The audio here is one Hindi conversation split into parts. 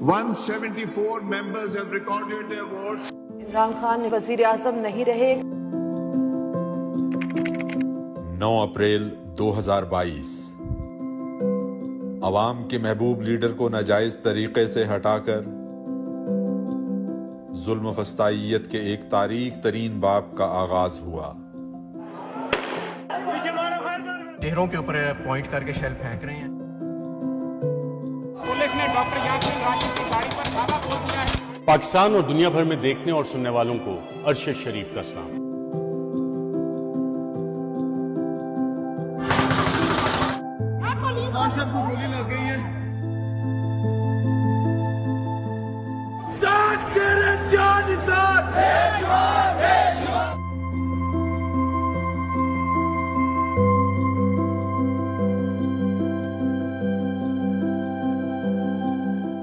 174 members have recorded their votes. Imran Khan वजीर आजम नहीं रहे। 9 अप्रैल 2022 अवाम के महबूब लीडर को नाजायज तरीके से हटाकर जुल्म फस्ताइयत के एक तारीख तरीन बाब का आगाज हुआ। चेहरों के ऊपर पॉइंट करके शेल फेंक रहे हैं। पुलिस ने डॉक्टर यासीन राशिद की गाड़ी पर धावा बोल दिया है। पाकिस्तान और दुनिया भर में देखने और सुनने वालों को अर्श शरीफ का सलाम। सांसद को गोली लग गई है।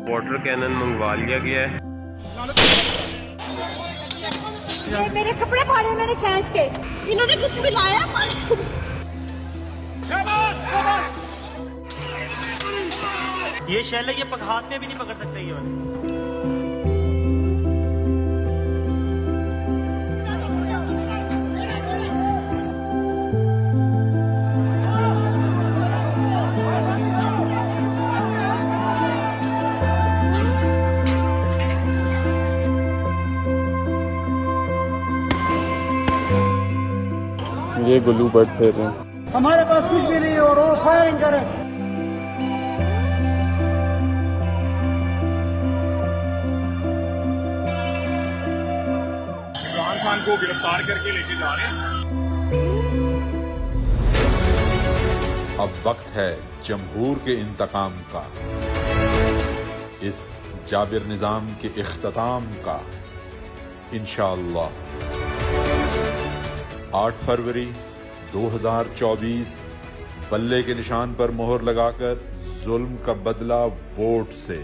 वाटर कैनन मंगवा लिया गया है। मेरे कपड़े फाड़े उन्होंने खींच के, इन्होंने कुछ भी लाया। शाबाश शाबाश। ये शैल है, ये हाथ में भी नहीं पकड़ सकते ये वाले। ये गुल्लू बर्ड फेर रहे हैं। हमारे पास कुछ भी नहीं है और वो फायरिंग करें। इमरान खान को गिरफ्तार करके लेके जा रहे हैं। अब वक्त है जमहूर के इंतकाम का, इस जाबिर निजाम के इख्तिताम का। इंशाअल्लाह 8 फरवरी 2024 बल्ले के निशान पर मोहर लगाकर जुल्म का बदला वोट से।